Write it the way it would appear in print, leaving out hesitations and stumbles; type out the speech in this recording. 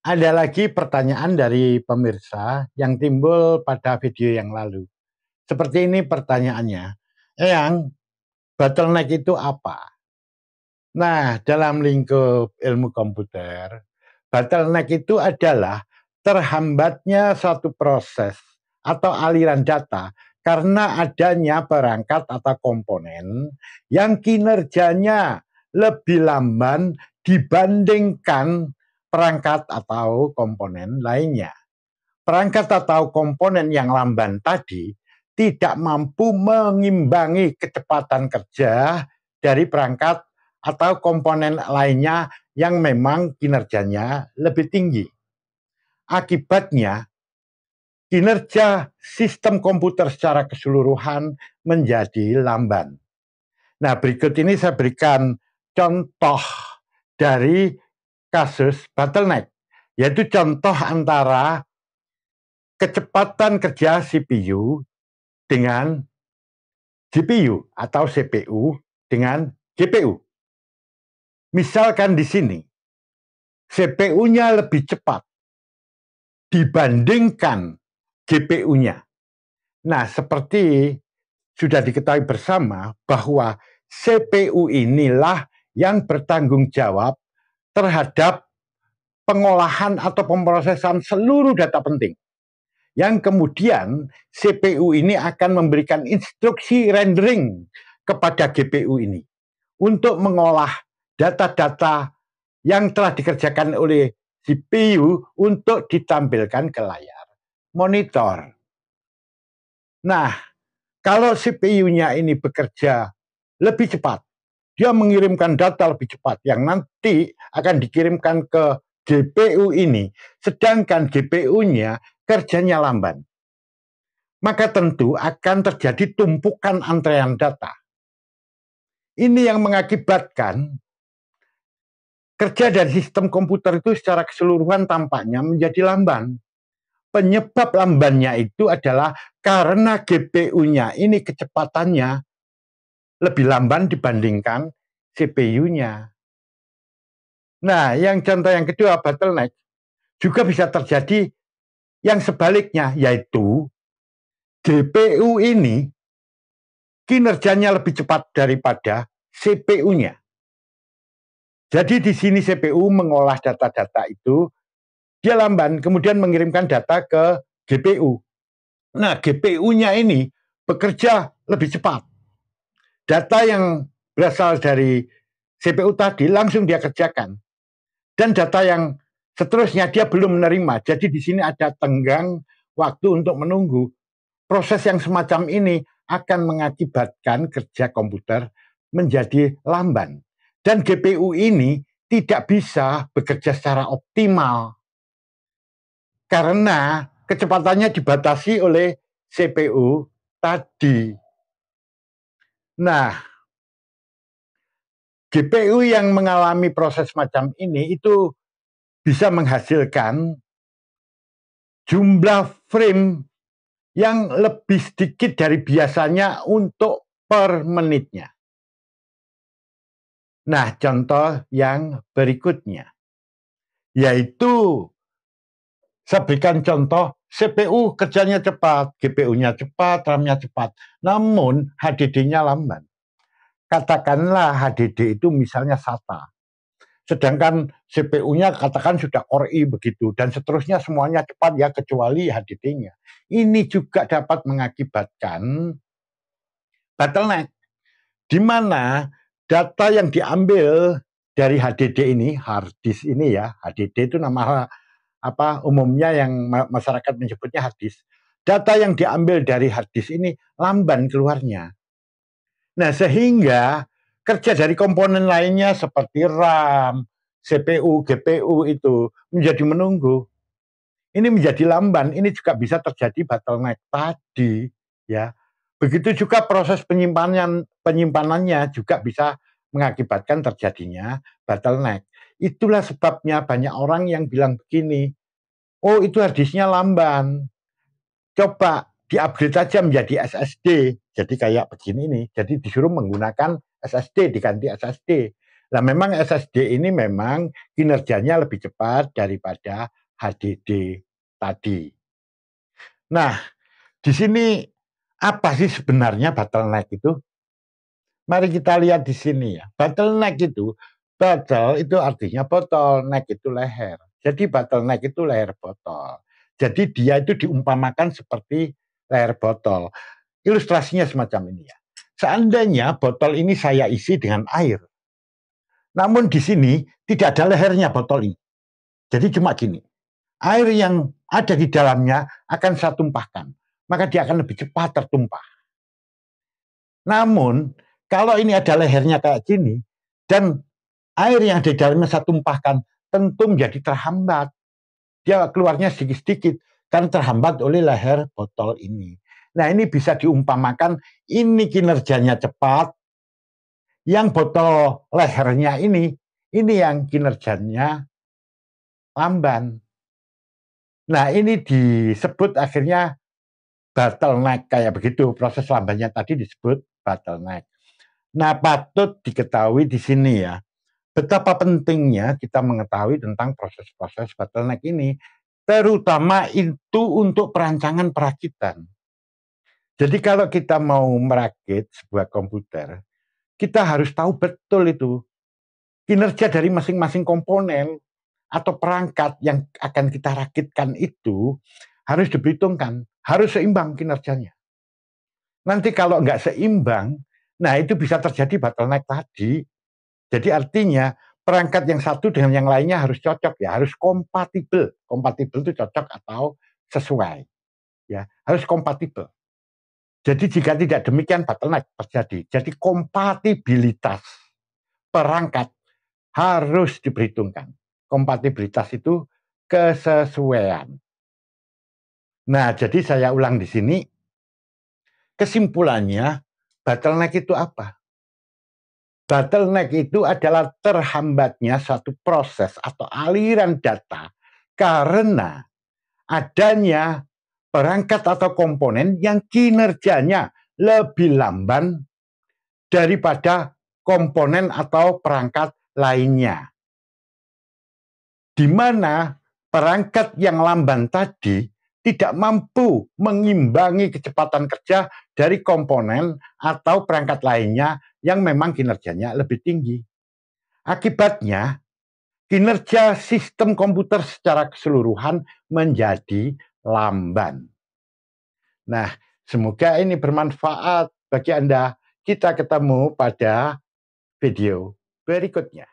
Ada lagi pertanyaan dari pemirsa yang timbul pada video yang lalu. Seperti ini pertanyaannya. Eyang, bottleneck itu apa? Nah, dalam lingkup ilmu komputer, bottleneck itu adalah terhambatnya suatu proses atau aliran data karena adanya perangkat atau komponen yang kinerjanya lebih lamban dibandingkan perangkat atau komponen lainnya. Perangkat atau komponen yang lamban tadi tidak mampu mengimbangi kecepatan kerja dari perangkat atau komponen lainnya yang memang kinerjanya lebih tinggi. Akibatnya, kinerja sistem komputer secara keseluruhan menjadi lamban. Nah, berikut ini saya berikan contoh dari kasus bottleneck, yaitu contoh antara kecepatan kerja CPU dengan GPU atau CPU dengan GPU. Misalkan di sini, CPU-nya lebih cepat dibandingkan GPU-nya. Nah, seperti sudah diketahui bersama bahwa CPU inilah yang bertanggung jawab terhadap pengolahan atau pemrosesan seluruh data penting. Yang kemudian CPU ini akan memberikan instruksi rendering kepada GPU ini untuk mengolah data-data yang telah dikerjakan oleh CPU untuk ditampilkan ke layar monitor. Nah, kalau CPU-nya ini bekerja lebih cepat, dia mengirimkan data lebih cepat yang nanti akan dikirimkan ke GPU ini, sedangkan GPU-nya kerjanya lamban. Maka tentu akan terjadi tumpukan antrean data. Ini yang mengakibatkan kerja dari sistem komputer itu secara keseluruhan tampaknya menjadi lamban. Penyebab lambannya itu adalah karena GPU-nya ini kecepatannya lebih lamban dibandingkan CPU-nya. Nah, yang contoh yang kedua, bottleneck, juga bisa terjadi yang sebaliknya, yaitu GPU ini kinerjanya lebih cepat daripada CPU-nya. Jadi di sini CPU mengolah data-data itu, dia lamban, kemudian mengirimkan data ke GPU. Nah, GPU-nya ini bekerja lebih cepat. Data yang berasal dari CPU tadi langsung dia kerjakan. Dan data yang seterusnya dia belum menerima. Jadi di sini ada tenggang waktu untuk menunggu. Proses yang semacam ini akan mengakibatkan kerja komputer menjadi lamban. Dan GPU ini tidak bisa bekerja secara optimal karena kecepatannya dibatasi oleh CPU tadi. Nah, GPU yang mengalami proses macam ini itu bisa menghasilkan jumlah frame yang lebih sedikit dari biasanya untuk per menitnya. Nah, contoh yang berikutnya, yaitu saya berikan contoh CPU kerjanya cepat, GPU-nya cepat, RAM-nya cepat, namun HDD-nya lamban. Katakanlah HDD itu misalnya SATA, sedangkan CPU-nya katakan sudah Core i begitu, dan seterusnya semuanya cepat ya kecuali HDD-nya. Ini juga dapat mengakibatkan bottleneck, di mana data yang diambil dari HDD ini, hard disk ini ya, HDD itu nama umumnya yang masyarakat menyebutnya hard disk. Data yang diambil dari hard disk ini lamban keluarnya. Nah, sehingga kerja dari komponen lainnya seperti RAM, CPU, GPU itu menjadi menunggu. Ini menjadi lamban, ini juga bisa terjadi bottleneck tadi, ya. Begitu juga proses penyimpanannya juga bisa mengakibatkan terjadinya bottleneck. Itulah sebabnya banyak orang yang bilang begini, oh itu harddisknya lamban, coba di-upgrade saja menjadi SSD. Jadi kayak begini nih, jadi disuruh menggunakan SSD, diganti SSD. Nah, memang SSD ini memang kinerjanya lebih cepat daripada HDD tadi. Nah, di sini apa sih sebenarnya bottleneck itu? Mari kita lihat di sini ya. Bottleneck itu, bottle itu artinya botol, neck itu leher. Jadi bottleneck itu leher botol. Jadi dia itu diumpamakan seperti leher botol. Ilustrasinya semacam ini ya. Seandainya botol ini saya isi dengan air. Namun di sini tidak ada lehernya botol ini. Jadi cuma gini. Air yang ada di dalamnya akan saya tumpahkan. Maka dia akan lebih cepat tertumpah. Namun kalau ini ada lehernya kayak gini, dan air yang di dalamnya saya tumpahkan tentu menjadi terhambat. Dia keluarnya sedikit-sedikit karena terhambat oleh leher botol ini. Nah, ini bisa diumpamakan ini kinerjanya cepat, yang botol lehernya ini yang kinerjanya lamban. Nah, ini disebut akhirnya bottleneck kayak begitu. Proses lambannya tadi disebut bottleneck. Nah, patut diketahui di sini ya, betapa pentingnya kita mengetahui tentang proses-proses bottleneck ini, terutama itu untuk perancangan perakitan. Jadi kalau kita mau merakit sebuah komputer, kita harus tahu betul itu kinerja dari masing-masing komponen atau perangkat yang akan kita rakitkan itu harus diperhitungkan, harus seimbang kinerjanya. Nanti kalau nggak seimbang, nah itu bisa terjadi bottleneck tadi. Jadi artinya perangkat yang satu dengan yang lainnya harus cocok ya, harus kompatibel. Kompatibel itu cocok atau sesuai. Ya, harus kompatibel. Jadi jika tidak demikian bottleneck terjadi. Jadi kompatibilitas perangkat harus diperhitungkan. Kompatibilitas itu kesesuaian. Nah, jadi saya ulang di sini. Kesimpulannya, bottleneck itu apa? Bottleneck itu adalah terhambatnya satu proses atau aliran data karena adanya perangkat atau komponen yang kinerjanya lebih lamban daripada komponen atau perangkat lainnya. Di mana perangkat yang lamban tadi tidak mampu mengimbangi kecepatan kerja dari komponen atau perangkat lainnya yang memang kinerjanya lebih tinggi. Akibatnya, kinerja sistem komputer secara keseluruhan menjadi lamban. Nah, semoga ini bermanfaat bagi Anda. Kita ketemu pada video berikutnya.